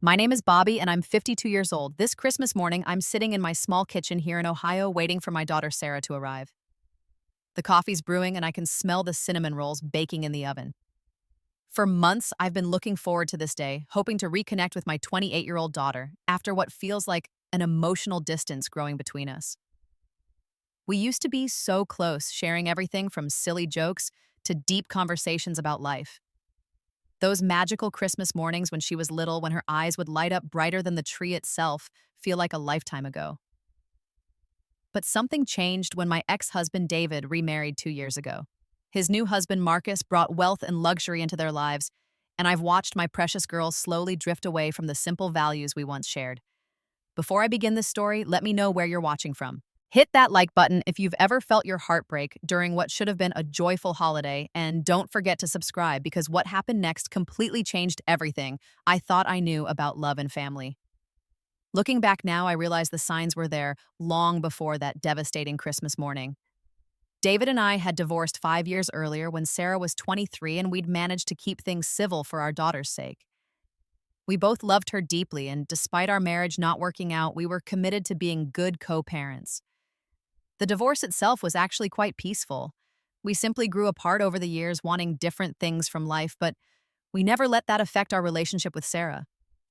My name is Bobby, and I'm 52 years old. This Christmas morning, I'm sitting in my small kitchen here in Ohio waiting for my daughter Sarah to arrive. The coffee's brewing, and I can smell the cinnamon rolls baking in the oven. For months, I've been looking forward to this day, hoping to reconnect with my 28-year-old daughter after what feels like an emotional distance growing between us. We used to be so close, sharing everything from silly jokes to deep conversations about life. Those magical Christmas mornings when she was little, when her eyes would light up brighter than the tree itself, feel like a lifetime ago. But something changed when my ex-husband David remarried 2 years ago. His new husband Marcus brought wealth and luxury into their lives, and I've watched my precious girl slowly drift away from the simple values we once shared. Before I begin this story, let me know where you're watching from. Hit that like button if you've ever felt your heart break during what should have been a joyful holiday, and don't forget to subscribe because what happened next completely changed everything I thought I knew about love and family. Looking back now, I realize the signs were there long before that devastating Christmas morning. David and I had divorced 5 years earlier when Sarah was 23, and we'd managed to keep things civil for our daughter's sake. We both loved her deeply, and despite our marriage not working out, we were committed to being good co-parents. The divorce itself was actually quite peaceful. We simply grew apart over the years, wanting different things from life, but we never let that affect our relationship with Sarah.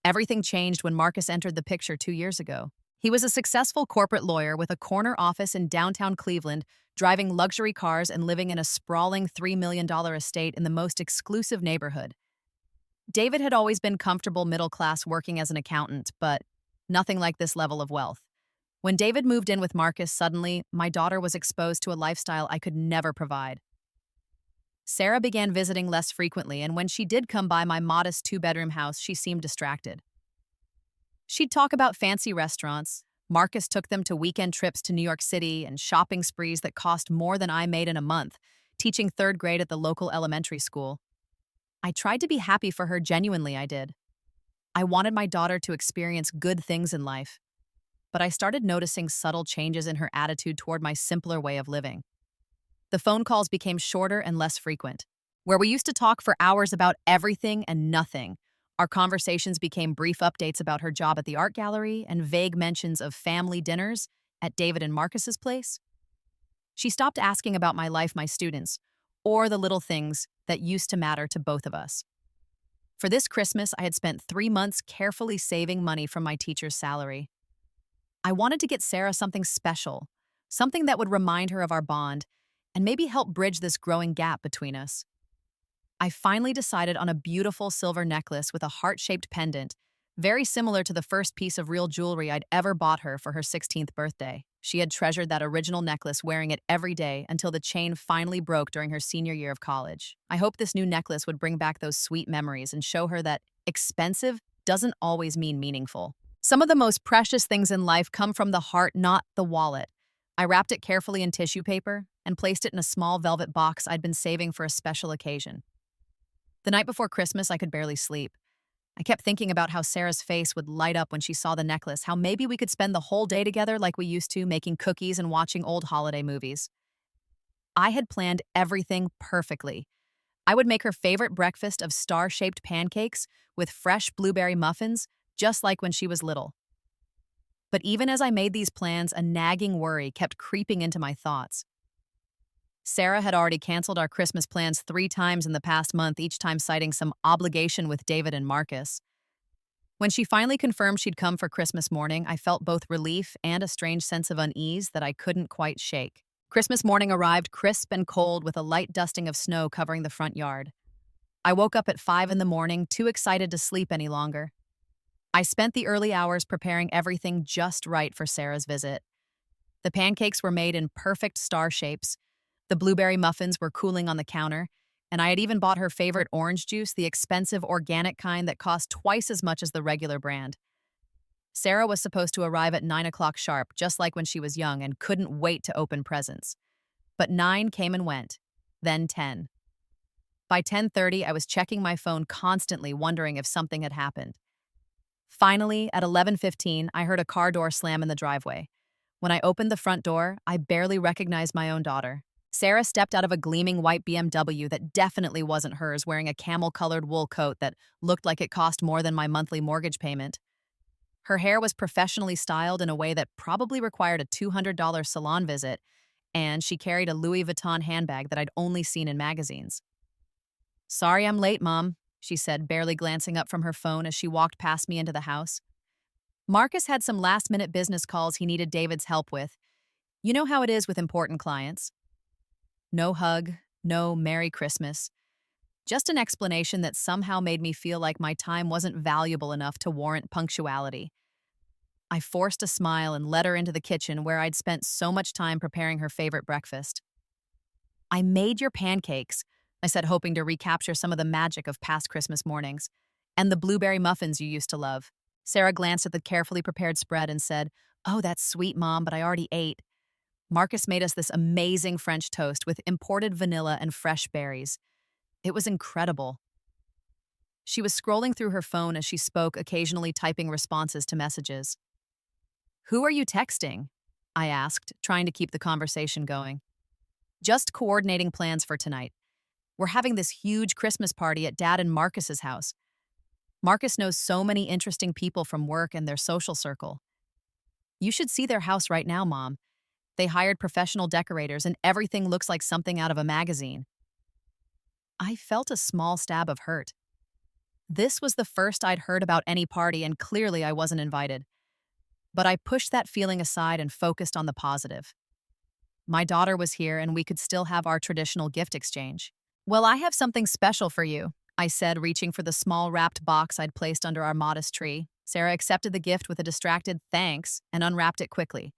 Everything changed when Marcus entered the picture 2 years ago. He was a successful corporate lawyer with a corner office in downtown Cleveland, driving luxury cars and living in a sprawling $3 million estate in the most exclusive neighborhood. David had always been comfortable middle class working as an accountant, but nothing like this level of wealth. When David moved in with Marcus, suddenly, my daughter was exposed to a lifestyle I could never provide. Sarah began visiting less frequently, and when she did come by my modest two-bedroom house, she seemed distracted. She'd talk about fancy restaurants. Marcus took them to weekend trips to New York City and shopping sprees that cost more than I made in a month, teaching third grade at the local elementary school. I tried to be happy for her, genuinely I did. I wanted my daughter to experience good things in life. But I started noticing subtle changes in her attitude toward my simpler way of living. The phone calls became shorter and less frequent. Where we used to talk for hours about everything and nothing, our conversations became brief updates about her job at the art gallery and vague mentions of family dinners at David and Marcus's place. She stopped asking about my life, my students, or the little things that used to matter to both of us. For this Christmas, I had spent 3 months carefully saving money from my teacher's salary. I wanted to get Sarah something special, something that would remind her of our bond and maybe help bridge this growing gap between us. I finally decided on a beautiful silver necklace with a heart-shaped pendant, very similar to the first piece of real jewelry I'd ever bought her for her 16th birthday. She had treasured that original necklace, wearing it every day until the chain finally broke during her senior year of college. I hoped this new necklace would bring back those sweet memories and show her that expensive doesn't always mean meaningful. Some of the most precious things in life come from the heart, not the wallet. I wrapped it carefully in tissue paper and placed it in a small velvet box I'd been saving for a special occasion. The night before Christmas, I could barely sleep. I kept thinking about how Sarah's face would light up when she saw the necklace, how maybe we could spend the whole day together like we used to, making cookies and watching old holiday movies. I had planned everything perfectly. I would make her favorite breakfast of star-shaped pancakes with fresh blueberry muffins, just like when she was little. But even as I made these plans, a nagging worry kept creeping into my thoughts. Sarah had already canceled our Christmas plans 3 times in the past month, each time citing some obligation with David and Marcus. When she finally confirmed she'd come for Christmas morning, I felt both relief and a strange sense of unease that I couldn't quite shake. Christmas morning arrived crisp and cold with a light dusting of snow covering the front yard. I woke up at 5 in the morning, too excited to sleep any longer. I spent the early hours preparing everything just right for Sarah's visit. The pancakes were made in perfect star shapes. The blueberry muffins were cooling on the counter, and I had even bought her favorite orange juice, the expensive organic kind that cost twice as much as the regular brand. Sarah was supposed to arrive at 9 o'clock sharp, just like when she was young, and couldn't wait to open presents. But 9 came and went, then 10. By 10:30, I was checking my phone constantly, wondering if something had happened. Finally, at 11:15, I heard a car door slam in the driveway. When I opened the front door, I barely recognized my own daughter. Sarah stepped out of a gleaming white BMW that definitely wasn't hers, wearing a camel-colored wool coat that looked like it cost more than my monthly mortgage payment. Her hair was professionally styled in a way that probably required a $200 salon visit, and she carried a Louis Vuitton handbag that I'd only seen in magazines. "Sorry I'm late, Mom," she said, barely glancing up from her phone as she walked past me into the house. Marcus had some last-minute business calls he needed David's help with. You know how it is with important clients. No hug, no Merry Christmas. Just an explanation that somehow made me feel like my time wasn't valuable enough to warrant punctuality. I forced a smile and led her into the kitchen where I'd spent so much time preparing her favorite breakfast. "I made your pancakes," I said, hoping to recapture some of the magic of past Christmas mornings. "And the blueberry muffins you used to love." Sarah glanced at the carefully prepared spread and said, "Oh, that's sweet, Mom, but I already ate." Marcus made us this amazing French toast with imported vanilla and fresh berries. It was incredible. She was scrolling through her phone as she spoke, occasionally typing responses to messages. "Who are you texting?" I asked, trying to keep the conversation going. "Just coordinating plans for tonight. We're having this huge Christmas party at Dad and Marcus's house. Marcus knows so many interesting people from work and their social circle. You should see their house right now, Mom. They hired professional decorators and everything looks like something out of a magazine." I felt a small stab of hurt. This was the first I'd heard about any party, and clearly I wasn't invited. But I pushed that feeling aside and focused on the positive. My daughter was here and we could still have our traditional gift exchange. "Well, I have something special for you," I said, reaching for the small wrapped box I'd placed under our modest tree. Sarah accepted the gift with a distracted thanks and unwrapped it quickly.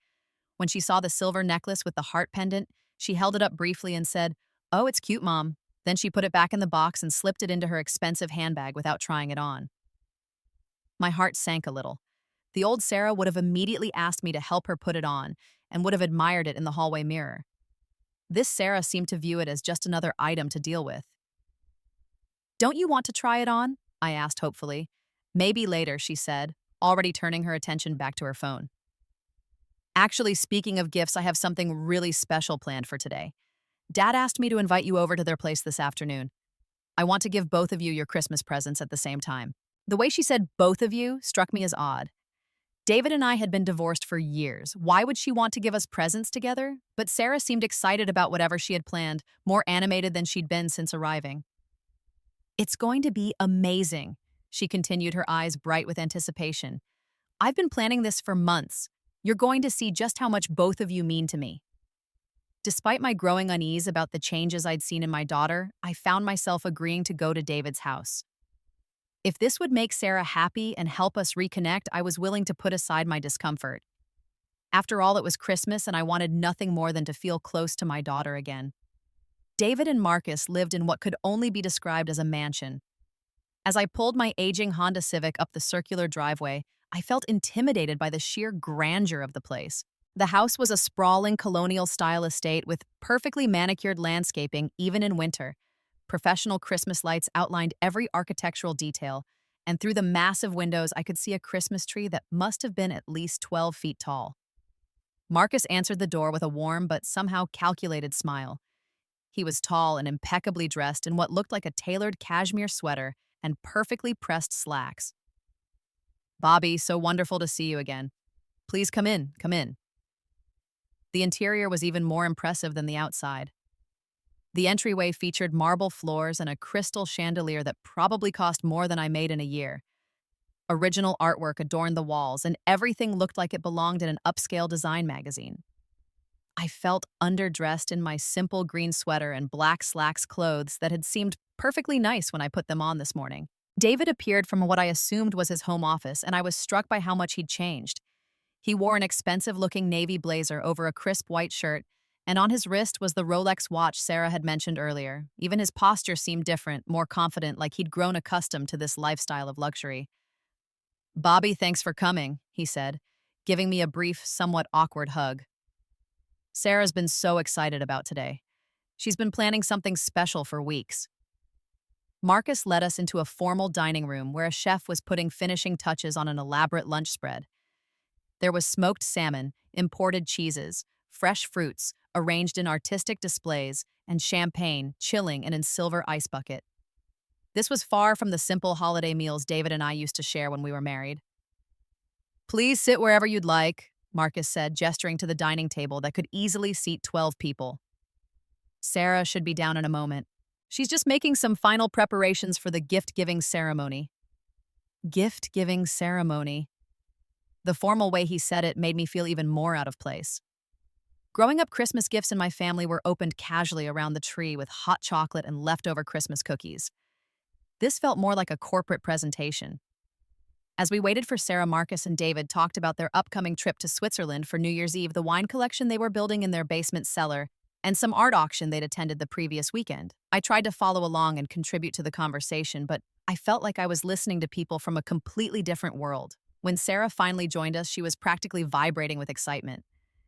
When she saw the silver necklace with the heart pendant, she held it up briefly and said, "Oh, it's cute, Mom." Then she put it back in the box and slipped it into her expensive handbag without trying it on. My heart sank a little. The old Sarah would have immediately asked me to help her put it on and would have admired it in the hallway mirror. This Sarah seemed to view it as just another item to deal with. "Don't you want to try it on?" I asked hopefully. "Maybe later," she said, already turning her attention back to her phone. "Actually, speaking of gifts, I have something really special planned for today. Dad asked me to invite you over to their place this afternoon. I want to give both of you your Christmas presents at the same time." The way she said "both of you" struck me as odd. David and I had been divorced for years. Why would she want to give us presents together? But Sarah seemed excited about whatever she had planned, more animated than she'd been since arriving. "It's going to be amazing," she continued, her eyes bright with anticipation. "I've been planning this for months. You're going to see just how much both of you mean to me." Despite my growing unease about the changes I'd seen in my daughter, I found myself agreeing to go to David's house. If this would make Sarah happy and help us reconnect, I was willing to put aside my discomfort. After all, it was Christmas and I wanted nothing more than to feel close to my daughter again. David and Marcus lived in what could only be described as a mansion. As I pulled my aging Honda Civic up the circular driveway, I felt intimidated by the sheer grandeur of the place. The house was a sprawling colonial-style estate with perfectly manicured landscaping even in winter. Professional Christmas lights outlined every architectural detail, and through the massive windows I could see a Christmas tree that must have been at least 12 feet tall. Marcus answered the door with a warm but somehow calculated smile. He was tall and impeccably dressed in what looked like a tailored cashmere sweater and perfectly pressed slacks. "Bobby, so wonderful to see you again. Please come in, come in." The interior was even more impressive than the outside. The entryway featured marble floors and a crystal chandelier that probably cost more than I made in a year. Original artwork adorned the walls, and everything looked like it belonged in an upscale design magazine. I felt underdressed in my simple green sweater and black slacks clothes that had seemed perfectly nice when I put them on this morning. David appeared from what I assumed was his home office, and I was struck by how much he'd changed. He wore an expensive-looking navy blazer over a crisp white shirt, and on his wrist was the Rolex watch Sarah had mentioned earlier. Even his posture seemed different, more confident, like he'd grown accustomed to this lifestyle of luxury. "Bobby, thanks for coming," he said, giving me a brief, somewhat awkward hug. Sarah's been so excited about today. She's been planning something special for weeks. Marcus led us into a formal dining room where a chef was putting finishing touches on an elaborate lunch spread. There was smoked salmon, imported cheeses, fresh fruits, arranged in artistic displays, and champagne chilling in a silver ice bucket. This was far from the simple holiday meals David and I used to share when we were married. Please sit wherever you'd like, Marcus said, gesturing to the dining table that could easily seat 12 people. Sarah should be down in a moment. She's just making some final preparations for the gift-giving ceremony. Gift-giving ceremony. The formal way he said it made me feel even more out of place. Growing up, Christmas gifts in my family were opened casually around the tree with hot chocolate and leftover Christmas cookies. This felt more like a corporate presentation. As we waited for Sarah, Marcus and David talked about their upcoming trip to Switzerland for New Year's Eve, the wine collection they were building in their basement cellar, and some art auction they'd attended the previous weekend. I tried to follow along and contribute to the conversation, but I felt like I was listening to people from a completely different world. When Sarah finally joined us, she was practically vibrating with excitement.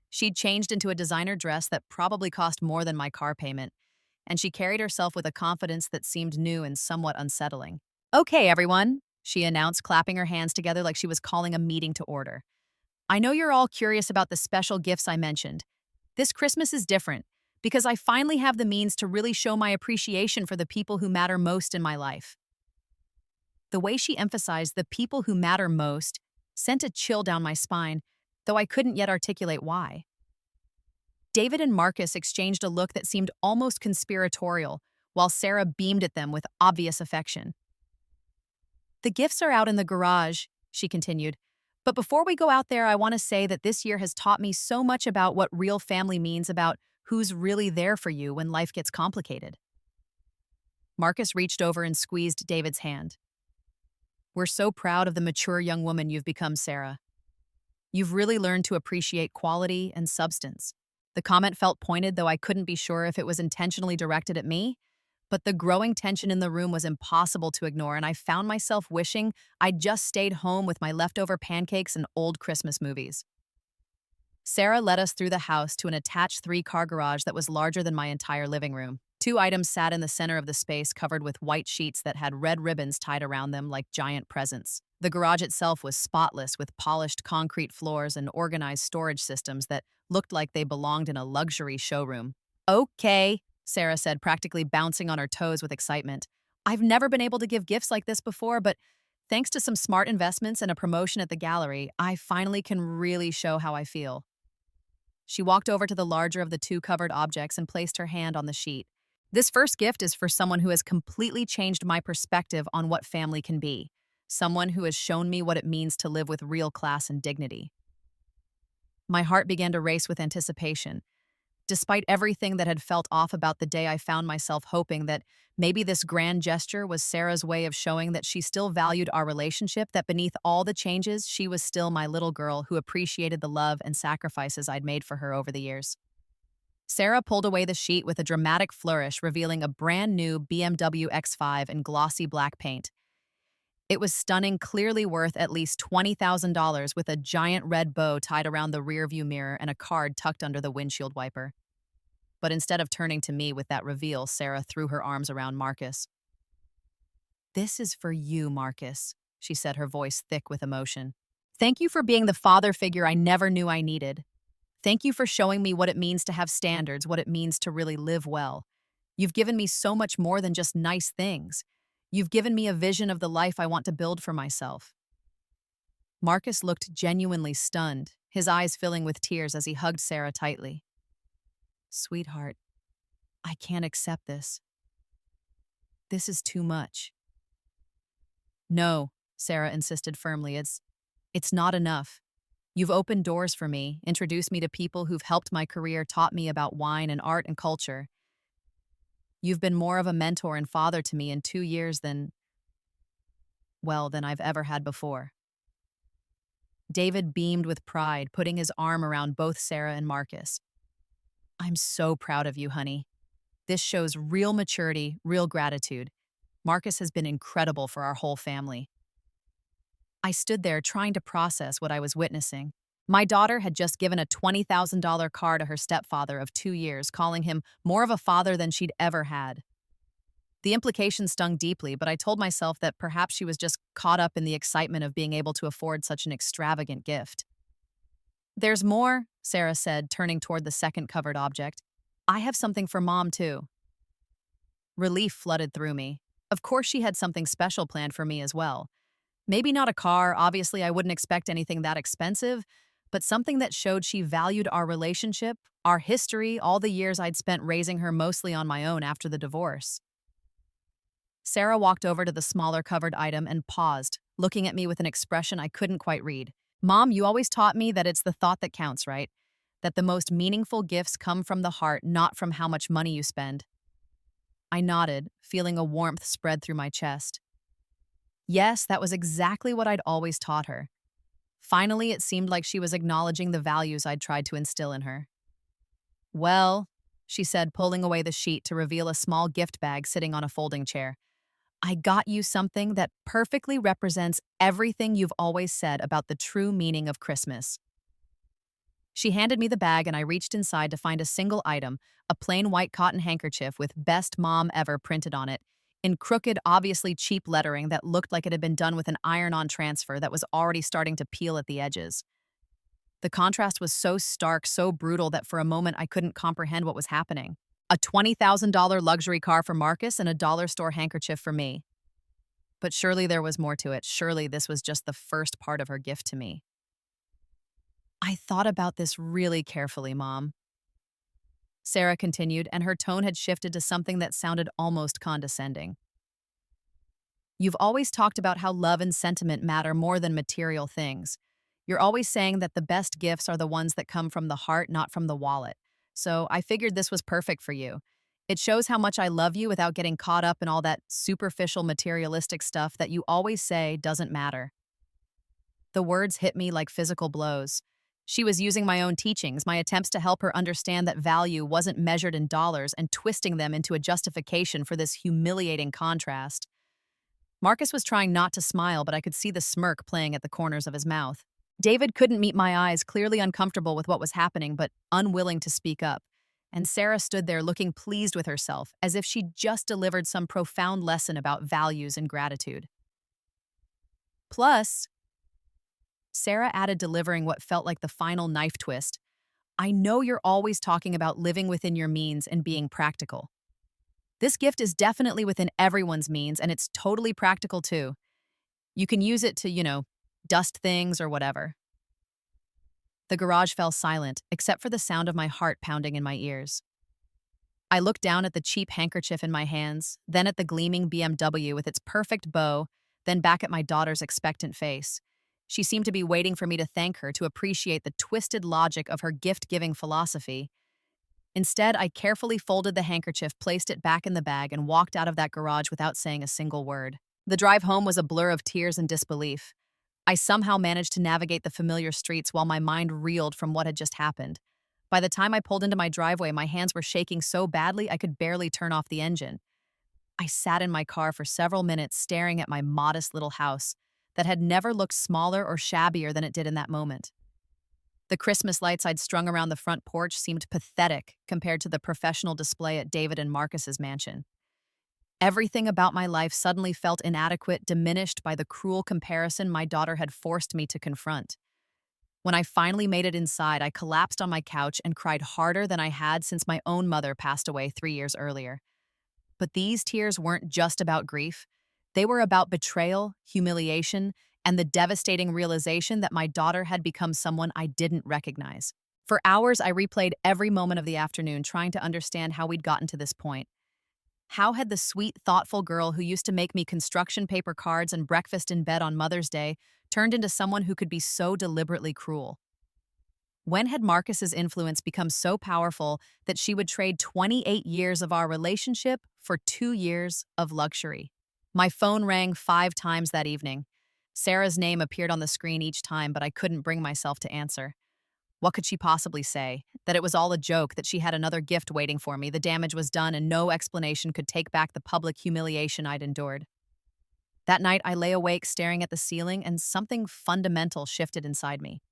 She'd changed into a designer dress that probably cost more than my car payment, and she carried herself with a confidence that seemed new and somewhat unsettling. "Okay, everyone," she announced, clapping her hands together like she was calling a meeting to order. "I know you're all curious about the special gifts I mentioned. This Christmas is different because I finally have the means to really show my appreciation for the people who matter most in my life." The way she emphasized the people who matter most sent a chill down my spine, though I couldn't yet articulate why. David and Marcus exchanged a look that seemed almost conspiratorial, while Sarah beamed at them with obvious affection. "The gifts are out in the garage," she continued. "But before we go out there, I want to say that this year has taught me so much about what real family means, about who's really there for you when life gets complicated." Marcus reached over and squeezed David's hand. "We're so proud of the mature young woman you've become, Sarah. You've really learned to appreciate quality and substance." The comment felt pointed, though I couldn't be sure if it was intentionally directed at me. But the growing tension in the room was impossible to ignore, and I found myself wishing I'd just stayed home with my leftover pancakes and old Christmas movies. Sarah led us through the house to an attached three-car garage that was larger than my entire living room. Two items sat in the center of the space, covered with white sheets that had red ribbons tied around them like giant presents. The garage itself was spotless, with polished concrete floors and organized storage systems that looked like they belonged in a luxury showroom. "Okay," Sarah said, practically bouncing on her toes with excitement. "I've never been able to give gifts like this before, but thanks to some smart investments and a promotion at the gallery, I finally can really show how I feel." She walked over to the larger of the two covered objects and placed her hand on the sheet. "This first gift is for someone who has completely changed my perspective on what family can be. Someone who has shown me what it means to live with real class and dignity." My heart began to race with anticipation. Despite everything that had felt off about the day, I found myself hoping that maybe this grand gesture was Sarah's way of showing that she still valued our relationship, that beneath all the changes, she was still my little girl who appreciated the love and sacrifices I'd made for her over the years. Sarah pulled away the sheet with a dramatic flourish, revealing a brand new BMW X5 in glossy black paint. It was stunning, clearly worth at least $20,000, with a giant red bow tied around the rearview mirror and a card tucked under the windshield wiper. But instead of turning to me with that reveal, Sarah threw her arms around Marcus. "This is for you, Marcus," she said, her voice thick with emotion. "Thank you for being the father figure I never knew I needed. Thank you for showing me what it means to have standards, what it means to really live well. You've given me so much more than just nice things. You've given me a vision of the life I want to build for myself." Marcus looked genuinely stunned, his eyes filling with tears as he hugged Sarah tightly. "Sweetheart, I can't accept this. This is too much." "No," Sarah insisted firmly, it's not enough. You've opened doors for me, introduced me to people who've helped my career, taught me about wine and art and culture. You've been more of a mentor and father to me in 2 years than I've ever had before." David beamed with pride, putting his arm around both Sarah and Marcus. "I'm so proud of you, honey. This shows real maturity, real gratitude. Marcus has been incredible for our whole family." I stood there trying to process what I was witnessing. My daughter had just given a $20,000 car to her stepfather of 2 years, calling him more of a father than she'd ever had. The implication stung deeply, but I told myself that perhaps she was just caught up in the excitement of being able to afford such an extravagant gift. There's more, Sarah said, turning toward the second covered object. I have something for Mom, too. Relief flooded through me. Of course, she had something special planned for me as well. Maybe not a car, obviously, I wouldn't expect anything that expensive, but something that showed she valued our relationship, our history, all the years I'd spent raising her mostly on my own after the divorce. Sarah walked over to the smaller covered item and paused, looking at me with an expression I couldn't quite read. Mom, you always taught me that it's the thought that counts, right? That the most meaningful gifts come from the heart, not from how much money you spend. I nodded, feeling a warmth spread through my chest. Yes, that was exactly what I'd always taught her. Finally, it seemed like she was acknowledging the values I'd tried to instill in her. Well, she said, pulling away the sheet to reveal a small gift bag sitting on a folding chair. I got you something that perfectly represents everything you've always said about the true meaning of Christmas. She handed me the bag and I reached inside to find a single item, a plain white cotton handkerchief with "Best Mom Ever" printed on it, in crooked, obviously cheap lettering that looked like it had been done with an iron-on transfer that was already starting to peel at the edges. The contrast was so stark, so brutal that for a moment I couldn't comprehend what was happening. A $20,000 luxury car for Marcus and a dollar store handkerchief for me. But surely there was more to it. Surely this was just the first part of her gift to me. I thought about this really carefully, Mom. Sarah continued, and her tone had shifted to something that sounded almost condescending. You've always talked about how love and sentiment matter more than material things. You're always saying that the best gifts are the ones that come from the heart, not from the wallet. So I figured this was perfect for you. It shows how much I love you without getting caught up in all that superficial materialistic stuff that you always say doesn't matter. The words hit me like physical blows. She was using my own teachings, my attempts to help her understand that value wasn't measured in dollars, and twisting them into a justification for this humiliating contrast. Marcus was trying not to smile, but I could see the smirk playing at the corners of his mouth. David couldn't meet my eyes, clearly uncomfortable with what was happening, but unwilling to speak up. And Sarah stood there looking pleased with herself, as if she'd just delivered some profound lesson about values and gratitude. Plus, Sarah added, delivering what felt like the final knife twist, I know you're always talking about living within your means and being practical. This gift is definitely within everyone's means, and it's totally practical too. You can use it to, dust things or whatever. The garage fell silent, except for the sound of my heart pounding in my ears. I looked down at the cheap handkerchief in my hands, then at the gleaming BMW with its perfect bow, then back at my daughter's expectant face. She seemed to be waiting for me to thank her, to appreciate the twisted logic of her gift-giving philosophy. Instead, I carefully folded the handkerchief, placed it back in the bag, and walked out of that garage without saying a single word. The drive home was a blur of tears and disbelief. I somehow managed to navigate the familiar streets while my mind reeled from what had just happened. By the time I pulled into my driveway, my hands were shaking so badly I could barely turn off the engine. I sat in my car for several minutes staring at my modest little house that had never looked smaller or shabbier than it did in that moment. The Christmas lights I'd strung around the front porch seemed pathetic compared to the professional display at David and Marcus's mansion. Everything about my life suddenly felt inadequate, diminished by the cruel comparison my daughter had forced me to confront. When I finally made it inside, I collapsed on my couch and cried harder than I had since my own mother passed away 3 years earlier. But these tears weren't just about grief. They were about betrayal, humiliation, and the devastating realization that my daughter had become someone I didn't recognize. For hours, I replayed every moment of the afternoon, trying to understand how we'd gotten to this point. How had the sweet, thoughtful girl who used to make me construction paper cards and breakfast in bed on Mother's Day turned into someone who could be so deliberately cruel? When had Marcus's influence become so powerful that she would trade 28 years of our relationship for 2 years of luxury? My phone rang 5 times that evening. Sarah's name appeared on the screen each time, but I couldn't bring myself to answer. What could she possibly say? That it was all a joke, that she had another gift waiting for me, the damage was done, and no explanation could take back the public humiliation I'd endured. That night, I lay awake staring at the ceiling, and something fundamental shifted inside me.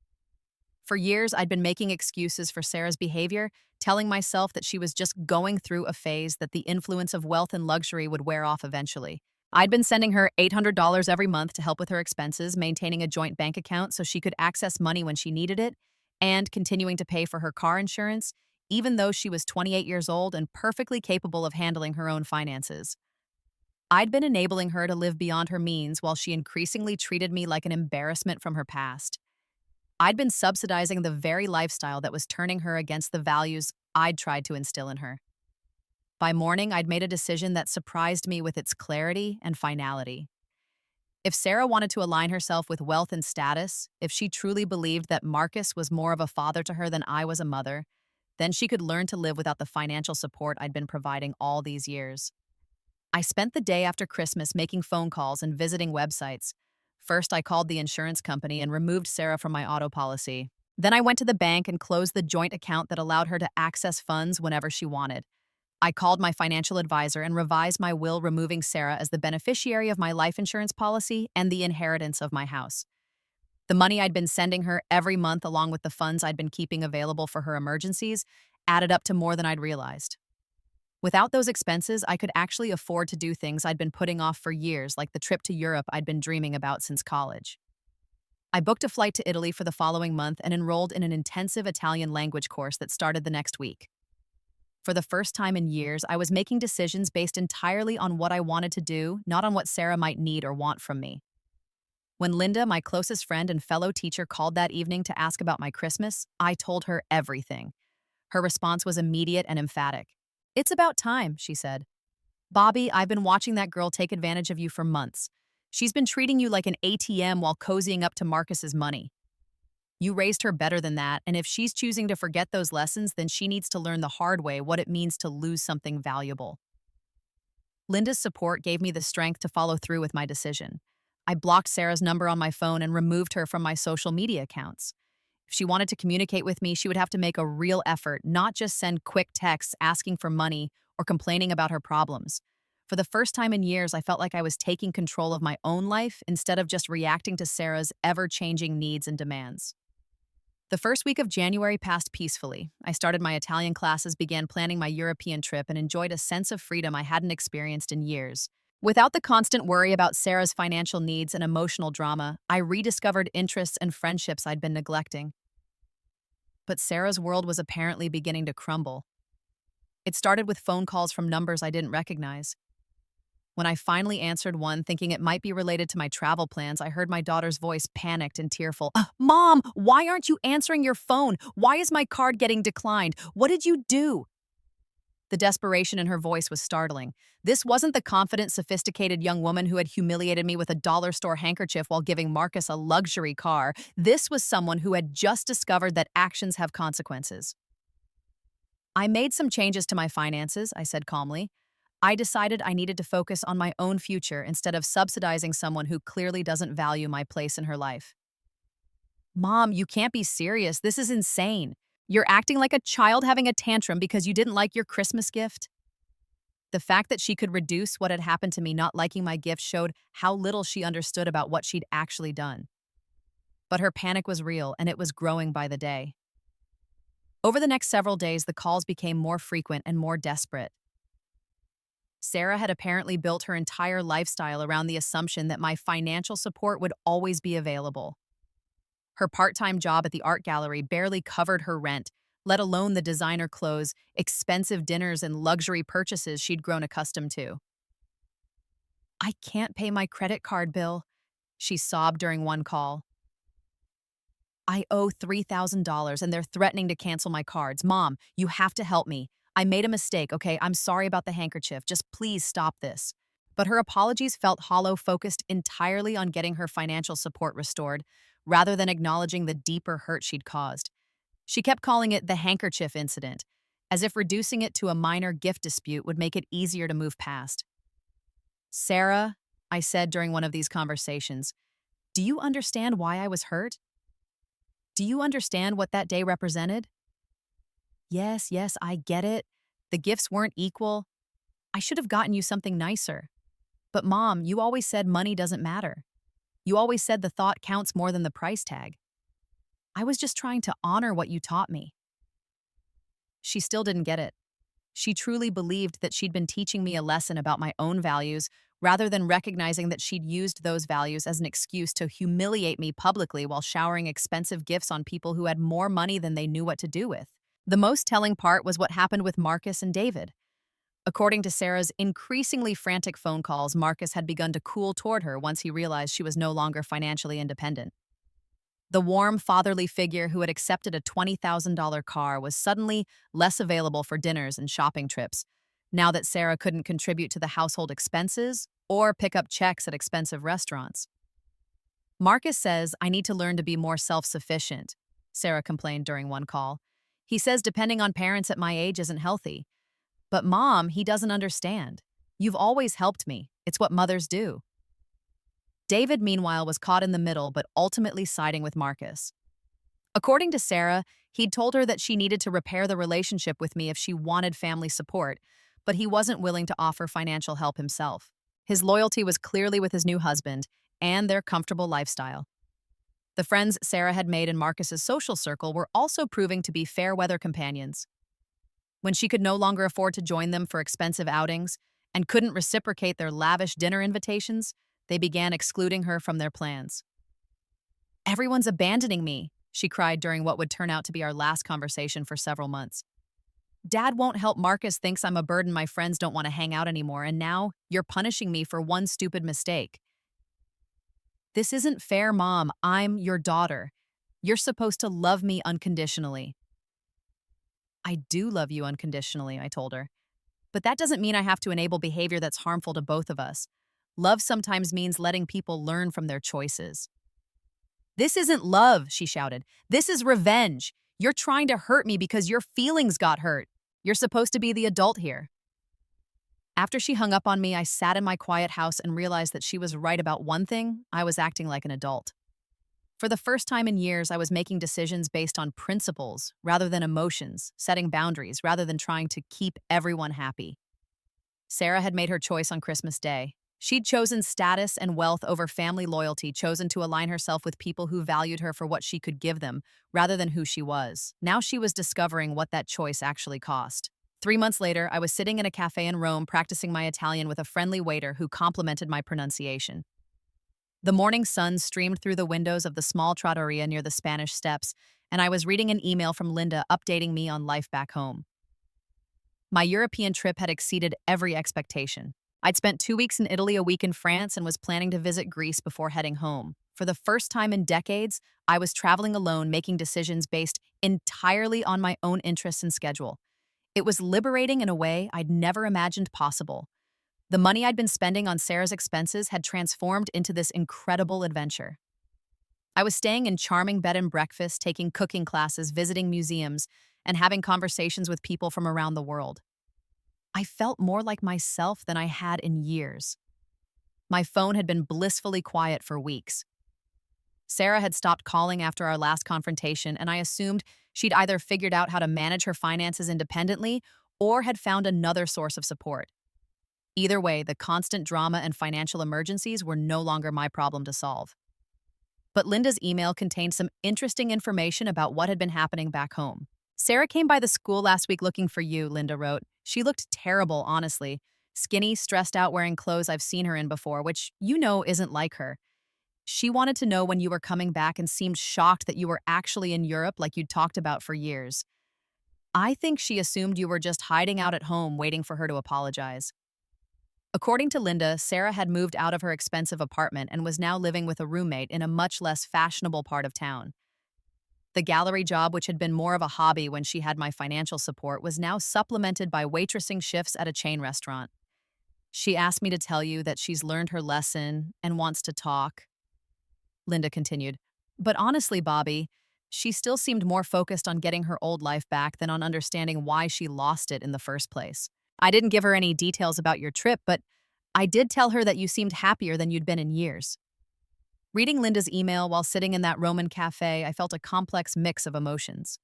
For years, I'd been making excuses for Sarah's behavior, telling myself that she was just going through a phase, that the influence of wealth and luxury would wear off eventually. I'd been sending her $800 every month to help with her expenses, maintaining a joint bank account so she could access money when she needed it, and continuing to pay for her car insurance, even though she was 28 years old and perfectly capable of handling her own finances. I'd been enabling her to live beyond her means while she increasingly treated me like an embarrassment from her past. I'd been subsidizing the very lifestyle that was turning her against the values I'd tried to instill in her. By morning, I'd made a decision that surprised me with its clarity and finality. If Sarah wanted to align herself with wealth and status, if she truly believed that Marcus was more of a father to her than I was a mother, then she could learn to live without the financial support I'd been providing all these years. I spent the day after Christmas making phone calls and visiting websites. First, I called the insurance company and removed Sarah from my auto policy. Then I went to the bank and closed the joint account that allowed her to access funds whenever she wanted. I called my financial advisor and revised my will, removing Sarah as the beneficiary of my life insurance policy and the inheritance of my house. The money I'd been sending her every month, along with the funds I'd been keeping available for her emergencies, added up to more than I'd realized. Without those expenses, I could actually afford to do things I'd been putting off for years, like the trip to Europe I'd been dreaming about since college. I booked a flight to Italy for the following month and enrolled in an intensive Italian language course that started the next week. For the first time in years, I was making decisions based entirely on what I wanted to do, not on what Sarah might need or want from me. When Linda, my closest friend and fellow teacher, called that evening to ask about my Christmas, I told her everything. Her response was immediate and emphatic. "It's about time," she said. "Bobby, I've been watching that girl take advantage of you for months. She's been treating you like an ATM while cozying up to Marcus's money. You raised her better than that, and if she's choosing to forget those lessons, then she needs to learn the hard way what it means to lose something valuable." Linda's support gave me the strength to follow through with my decision. I blocked Sarah's number on my phone and removed her from my social media accounts. If she wanted to communicate with me, she would have to make a real effort, not just send quick texts asking for money or complaining about her problems. For the first time in years, I felt like I was taking control of my own life instead of just reacting to Sarah's ever-changing needs and demands. The first week of January passed peacefully. I started my Italian classes, began planning my European trip, and enjoyed a sense of freedom I hadn't experienced in years. Without the constant worry about Sarah's financial needs and emotional drama, I rediscovered interests and friendships I'd been neglecting. But Sarah's world was apparently beginning to crumble. It started with phone calls from numbers I didn't recognize. When I finally answered one, thinking it might be related to my travel plans, I heard my daughter's voice, panicked and tearful. "Mom, why aren't you answering your phone? Why is my card getting declined? What did you do?" The desperation in her voice was startling. This wasn't the confident, sophisticated young woman who had humiliated me with a dollar store handkerchief while giving Marcus a luxury car. This was someone who had just discovered that actions have consequences. "I made some changes to my finances," I said calmly. "I decided I needed to focus on my own future instead of subsidizing someone who clearly doesn't value my place in her life." "Mom, you can't be serious. This is insane. You're acting like a child having a tantrum because you didn't like your Christmas gift." The fact that she could reduce what had happened to me not liking my gift showed how little she understood about what she'd actually done. But her panic was real, and it was growing by the day. Over the next several days, the calls became more frequent and more desperate. Sarah had apparently built her entire lifestyle around the assumption that my financial support would always be available. Her part-time job at the art gallery barely covered her rent, let alone the designer clothes, expensive dinners, and luxury purchases she'd grown accustomed to. "I can't pay my credit card bill," she sobbed during one call. "I owe $3,000 and they're threatening to cancel my cards. Mom, you have to help me. I made a mistake, okay? I'm sorry about the handkerchief. Just please stop this." But her apologies felt hollow, focused entirely on getting her financial support restored, rather than acknowledging the deeper hurt she'd caused. She kept calling it the handkerchief incident, as if reducing it to a minor gift dispute would make it easier to move past. "Sarah," I said during one of these conversations, "do you understand why I was hurt? Do you understand what that day represented?" Yes, I get it. The gifts weren't equal. I should have gotten you something nicer. But Mom, you always said money doesn't matter. You always said the thought counts more than the price tag. I was just trying to honor what you taught me." She still didn't get it. She truly believed that she'd been teaching me a lesson about my own values rather than recognizing that she'd used those values as an excuse to humiliate me publicly while showering expensive gifts on people who had more money than they knew what to do with. The most telling part was what happened with Marcus and David. According to Sarah's increasingly frantic phone calls, Marcus had begun to cool toward her once he realized she was no longer financially independent. The warm, fatherly figure who had accepted a $20,000 car was suddenly less available for dinners and shopping trips, now that Sarah couldn't contribute to the household expenses or pick up checks at expensive restaurants. Marcus says, "I need to learn to be more self-sufficient," Sarah complained during one call. "He says depending on parents at my age isn't healthy. But Mom, he doesn't understand. You've always helped me. It's what mothers do." David, meanwhile, was caught in the middle but ultimately siding with Marcus. According to Sarah, he'd told her that she needed to repair the relationship with me if she wanted family support, but he wasn't willing to offer financial help himself. His loyalty was clearly with his new husband and their comfortable lifestyle. The friends Sarah had made in Marcus's social circle were also proving to be fair-weather companions. When she could no longer afford to join them for expensive outings and couldn't reciprocate their lavish dinner invitations, they began excluding her from their plans. "Everyone's abandoning me," she cried during what would turn out to be our last conversation for several months. "Dad won't help. Marcus thinks I'm a burden. My friends don't want to hang out anymore, and now you're punishing me for one stupid mistake." "This isn't fair, Mom. I'm your daughter. You're supposed to love me unconditionally." "I do love you unconditionally," I told her. "But that doesn't mean I have to enable behavior that's harmful to both of us. Love sometimes means letting people learn from their choices." "This isn't love," she shouted. "This is revenge. You're trying to hurt me because your feelings got hurt. You're supposed to be the adult here." After she hung up on me, I sat in my quiet house and realized that she was right about one thing: I was acting like an adult. For the first time in years, I was making decisions based on principles rather than emotions, setting boundaries rather than trying to keep everyone happy. Sarah had made her choice on Christmas Day. She'd chosen status and wealth over family loyalty, chosen to align herself with people who valued her for what she could give them, rather than who she was. Now she was discovering what that choice actually cost. 3 months later, I was sitting in a cafe in Rome practicing my Italian with a friendly waiter who complimented my pronunciation. The morning sun streamed through the windows of the small trattoria near the Spanish Steps, and I was reading an email from Linda updating me on life back home. My European trip had exceeded every expectation. I'd spent 2 weeks in Italy, a week in France, and was planning to visit Greece before heading home. For the first time in decades, I was traveling alone, making decisions based entirely on my own interests and schedule. It was liberating in a way I'd never imagined possible. The money I'd been spending on Sarah's expenses had transformed into this incredible adventure. I was staying in charming bed and breakfasts, taking cooking classes, visiting museums, and having conversations with people from around the world. I felt more like myself than I had in years. My phone had been blissfully quiet for weeks. Sarah had stopped calling after our last confrontation, and I assumed she'd either figured out how to manage her finances independently or had found another source of support. Either way, the constant drama and financial emergencies were no longer my problem to solve. But Linda's email contained some interesting information about what had been happening back home. "Sarah came by the school last week looking for you," Linda wrote. "She looked terrible, honestly. Skinny, stressed out, wearing clothes I've seen her in before, which you know isn't like her. She wanted to know when you were coming back and seemed shocked that you were actually in Europe like you'd talked about for years. I think she assumed you were just hiding out at home waiting for her to apologize." According to Linda, Sarah had moved out of her expensive apartment and was now living with a roommate in a much less fashionable part of town. The gallery job, which had been more of a hobby when she had my financial support, was now supplemented by waitressing shifts at a chain restaurant. "She asked me to tell you that she's learned her lesson and wants to talk," Linda continued. "But honestly, Bobby, she still seemed more focused on getting her old life back than on understanding why she lost it in the first place. I didn't give her any details about your trip, but I did tell her that you seemed happier than you'd been in years." Reading Linda's email while sitting in that Roman cafe, I felt a complex mix of emotions.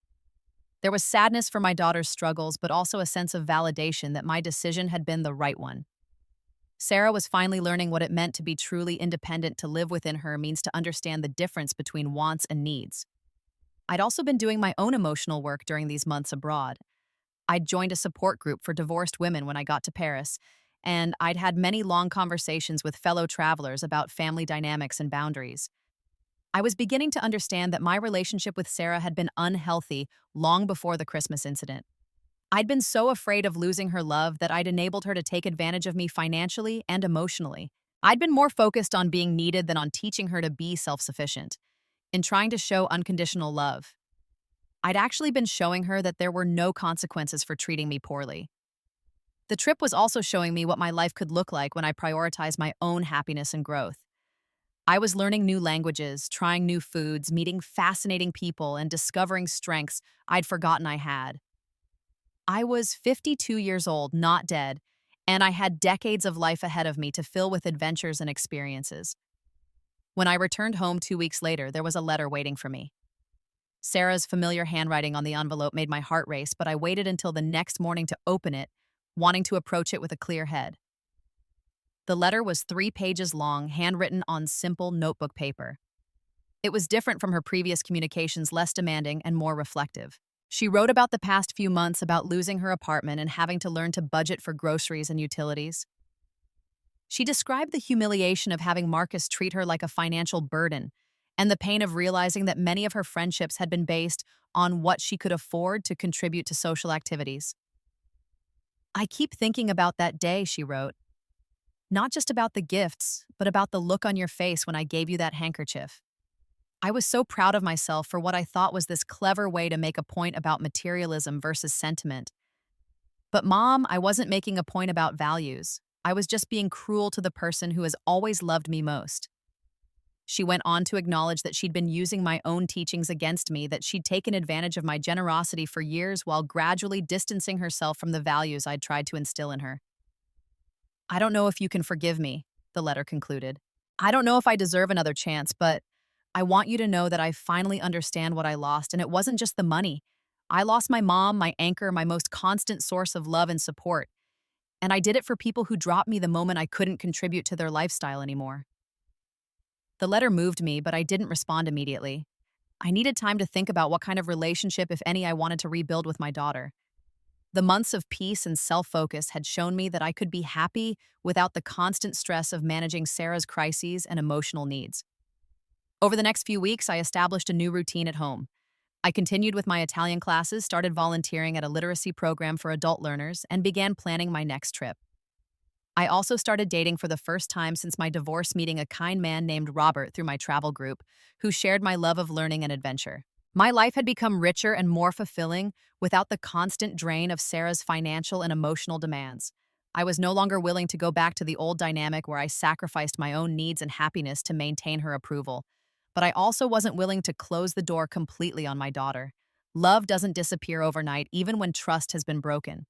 There was sadness for my daughter's struggles, but also a sense of validation that my decision had been the right one. Sarah was finally learning what it meant to be truly independent. To live within her means to understand the difference between wants and needs. I'd also been doing my own emotional work during these months abroad. I'd joined a support group for divorced women when I got to Paris, and I'd had many long conversations with fellow travelers about family dynamics and boundaries. I was beginning to understand that my relationship with Sarah had been unhealthy long before the Christmas incident. I'd been so afraid of losing her love that I'd enabled her to take advantage of me financially and emotionally. I'd been more focused on being needed than on teaching her to be self sufficient. In trying to show unconditional love, I'd actually been showing her that there were no consequences for treating me poorly. The trip was also showing me what my life could look like when I prioritized my own happiness and growth. I was learning new languages, trying new foods, meeting fascinating people, and discovering strengths I'd forgotten I had. I was 52 years old, not dead, and I had decades of life ahead of me to fill with adventures and experiences. When I returned home 2 weeks later, there was a letter waiting for me. Sarah's familiar handwriting on the envelope made my heart race, but I waited until the next morning to open it, wanting to approach it with a clear head. The letter was 3 pages long, handwritten on simple notebook paper. It was different from her previous communications, less demanding and more reflective. She wrote about the past few months, about losing her apartment and having to learn to budget for groceries and utilities. She described the humiliation of having Marcus treat her like a financial burden and the pain of realizing that many of her friendships had been based on what she could afford to contribute to social activities. "I keep thinking about that day," she wrote. "Not just about the gifts, but about the look on your face when I gave you that handkerchief. I was so proud of myself for what I thought was this clever way to make a point about materialism versus sentiment. But Mom, I wasn't making a point about values. I was just being cruel to the person who has always loved me most." She went on to acknowledge that she'd been using my own teachings against me, that she'd taken advantage of my generosity for years while gradually distancing herself from the values I'd tried to instill in her. "I don't know if you can forgive me," the letter concluded. "I don't know if I deserve another chance, but I want you to know that I finally understand what I lost, and it wasn't just the money. I lost my mom, my anchor, my most constant source of love and support. And I did it for people who dropped me the moment I couldn't contribute to their lifestyle anymore." The letter moved me, but I didn't respond immediately. I needed time to think about what kind of relationship, if any, I wanted to rebuild with my daughter. The months of peace and self-focus had shown me that I could be happy without the constant stress of managing Sarah's crises and emotional needs. Over the next few weeks, I established a new routine at home. I continued with my Italian classes, started volunteering at a literacy program for adult learners, and began planning my next trip. I also started dating for the first time since my divorce, meeting a kind man named Robert through my travel group, who shared my love of learning and adventure. My life had become richer and more fulfilling without the constant drain of Sarah's financial and emotional demands. I was no longer willing to go back to the old dynamic where I sacrificed my own needs and happiness to maintain her approval. But I also wasn't willing to close the door completely on my daughter. Love doesn't disappear overnight, even when trust has been broken.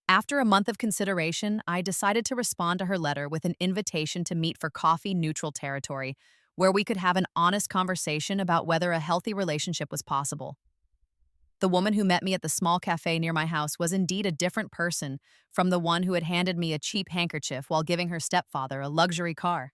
After a month of consideration, I decided to respond to her letter with an invitation to meet for coffee neutral territory, where we could have an honest conversation about whether a healthy relationship was possible. The woman who met me at the small cafe near my house was indeed a different person from the one who had handed me a cheap handkerchief while giving her stepfather a luxury car.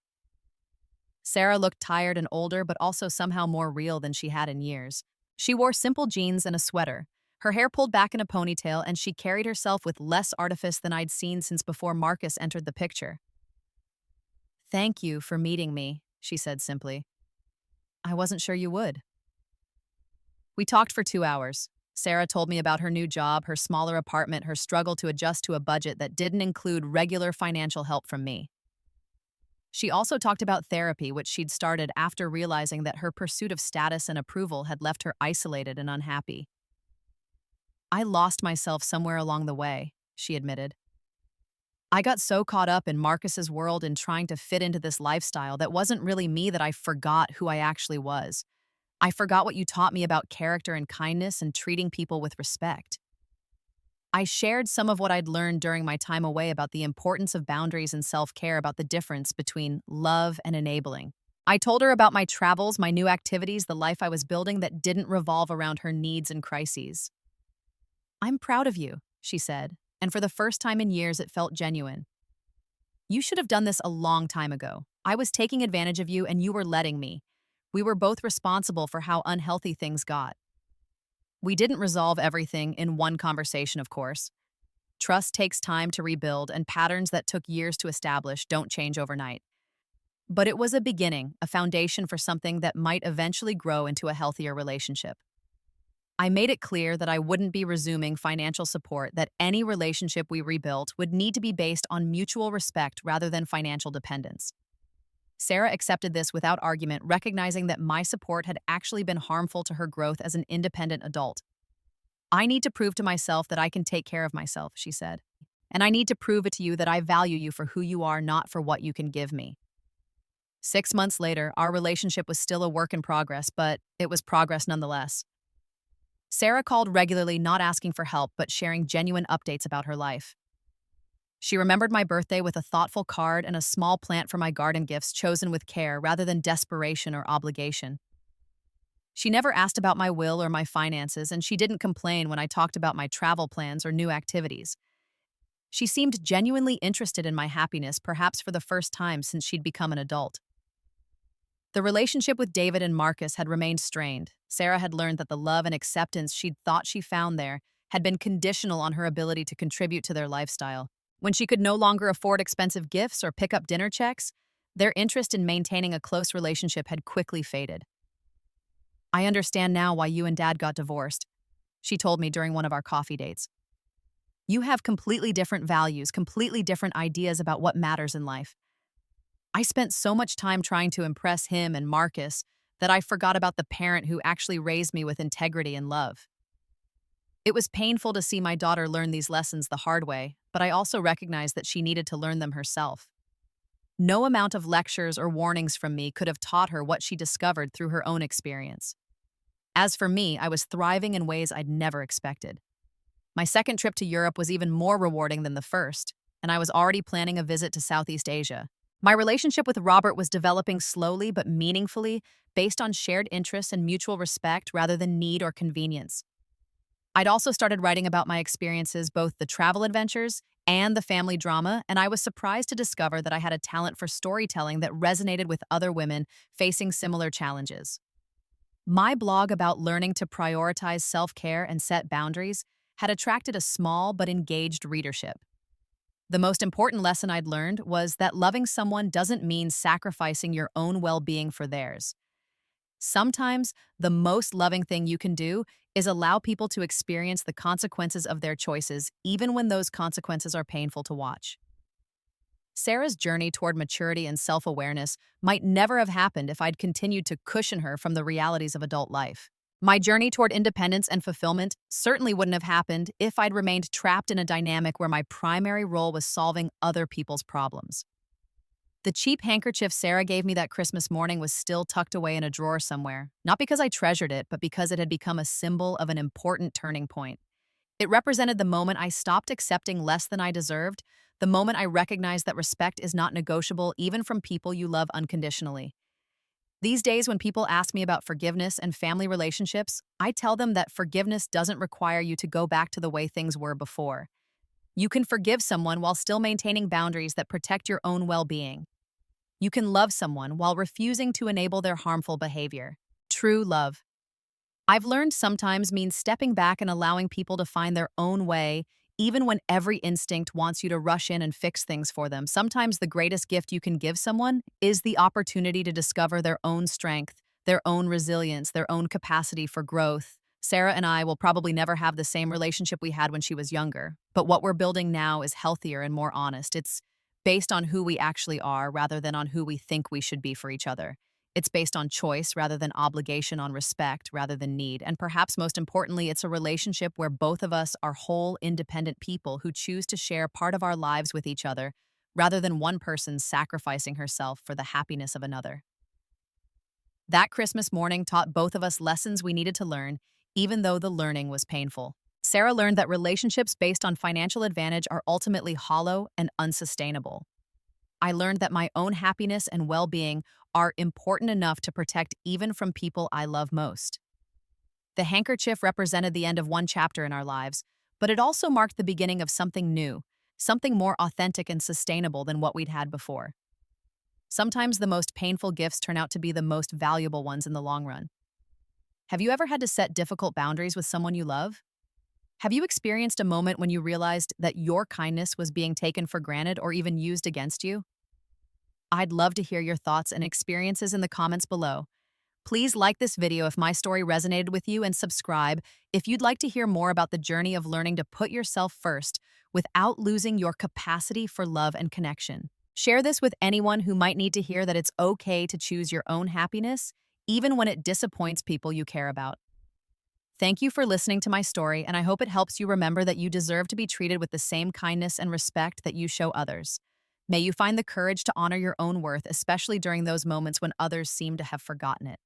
Sarah looked tired and older, but also somehow more real than she had in years. She wore simple jeans and a sweater, her hair pulled back in a ponytail, and she carried herself with less artifice than I'd seen since before Marcus entered the picture. "Thank you for meeting me," she said simply. "I wasn't sure you would." We talked for 2 hours. Sarah told me about her new job, her smaller apartment, her struggle to adjust to a budget that didn't include regular financial help from me. She also talked about therapy, which she'd started after realizing that her pursuit of status and approval had left her isolated and unhappy. "I lost myself somewhere along the way," she admitted. "I got so caught up in Marcus's world and trying to fit into this lifestyle that wasn't really me that I forgot who I actually was. I forgot what you taught me about character and kindness and treating people with respect." I shared some of what I'd learned during my time away about the importance of boundaries and self-care, about the difference between love and enabling. I told her about my travels, my new activities, the life I was building that didn't revolve around her needs and crises. "I'm proud of you," she said, and for the first time in years it felt genuine. "You should have done this a long time ago. I was taking advantage of you and you were letting me. We were both responsible for how unhealthy things got." We didn't resolve everything in one conversation, of course. Trust takes time to rebuild, and patterns that took years to establish don't change overnight. But it was a beginning, a foundation for something that might eventually grow into a healthier relationship. I made it clear that I wouldn't be resuming financial support, that any relationship we rebuilt would need to be based on mutual respect rather than financial dependence. Sarah accepted this without argument, recognizing that my support had actually been harmful to her growth as an independent adult. I need to prove to myself that I can take care of myself, she said. And I need to prove it to you that I value you for who you are, not for what you can give me. 6 months later, our relationship was still a work in progress, but it was progress nonetheless. Sarah called regularly, not asking for help, but sharing genuine updates about her life. She remembered my birthday with a thoughtful card and a small plant for my garden gifts chosen with care rather than desperation or obligation. She never asked about my will or my finances, and she didn't complain when I talked about my travel plans or new activities. She seemed genuinely interested in my happiness, perhaps for the first time since she'd become an adult. The relationship with David and Marcus had remained strained. Sarah had learned that the love and acceptance she'd thought she found there had been conditional on her ability to contribute to their lifestyle. When she could no longer afford expensive gifts or pick up dinner checks, their interest in maintaining a close relationship had quickly faded. "I understand now why you and Dad got divorced," she told me during one of our coffee dates. "You have completely different values, completely different ideas about what matters in life. I spent so much time trying to impress him and Marcus that I forgot about the parent who actually raised me with integrity and love." It was painful to see my daughter learn these lessons the hard way, but I also recognized that she needed to learn them herself. No amount of lectures or warnings from me could have taught her what she discovered through her own experience. As for me, I was thriving in ways I'd never expected. My second trip to Europe was even more rewarding than the first, and I was already planning a visit to Southeast Asia. My relationship with Robert was developing slowly but meaningfully, based on shared interests and mutual respect rather than need or convenience. I'd also started writing about my experiences, both the travel adventures and the family drama, and I was surprised to discover that I had a talent for storytelling that resonated with other women facing similar challenges. My blog about learning to prioritize self-care and set boundaries had attracted a small but engaged readership. The most important lesson I'd learned was that loving someone doesn't mean sacrificing your own well-being for theirs. Sometimes, the most loving thing you can do is allow people to experience the consequences of their choices, even when those consequences are painful to watch. Sarah's journey toward maturity and self-awareness might never have happened if I'd continued to cushion her from the realities of adult life. My journey toward independence and fulfillment certainly wouldn't have happened if I'd remained trapped in a dynamic where my primary role was solving other people's problems. The cheap handkerchief Sarah gave me that Christmas morning was still tucked away in a drawer somewhere, not because I treasured it, but because it had become a symbol of an important turning point. It represented the moment I stopped accepting less than I deserved, the moment I recognized that respect is not negotiable even from people you love unconditionally. These days, when people ask me about forgiveness and family relationships, I tell them that forgiveness doesn't require you to go back to the way things were before. You can forgive someone while still maintaining boundaries that protect your own well-being. You can love someone while refusing to enable their harmful behavior. True love. I've learned sometimes means stepping back and allowing people to find their own way, even when every instinct wants you to rush in and fix things for them. Sometimes the greatest gift you can give someone is the opportunity to discover their own strength, their own resilience, their own capacity for growth. Sarah and I will probably never have the same relationship we had when she was younger, but what we're building now is healthier and more honest. It's based on who we actually are rather than on who we think we should be for each other. It's based on choice rather than obligation, on respect rather than need. And perhaps most importantly, it's a relationship where both of us are whole, independent people who choose to share part of our lives with each other rather than one person sacrificing herself for the happiness of another. That Christmas morning taught both of us lessons we needed to learn, even though the learning was painful. Sarah learned that relationships based on financial advantage are ultimately hollow and unsustainable. I learned that my own happiness and well-being are important enough to protect even from people I love most. The handkerchief represented the end of one chapter in our lives, but it also marked the beginning of something new, something more authentic and sustainable than what we'd had before. Sometimes the most painful gifts turn out to be the most valuable ones in the long run. Have you ever had to set difficult boundaries with someone you love? Have you experienced a moment when you realized that your kindness was being taken for granted or even used against you? I'd love to hear your thoughts and experiences in the comments below. Please like this video if my story resonated with you and subscribe if you'd like to hear more about the journey of learning to put yourself first without losing your capacity for love and connection. Share this with anyone who might need to hear that it's okay to choose your own happiness, even when it disappoints people you care about. Thank you for listening to my story, and I hope it helps you remember that you deserve to be treated with the same kindness and respect that you show others. May you find the courage to honor your own worth, especially during those moments when others seem to have forgotten it.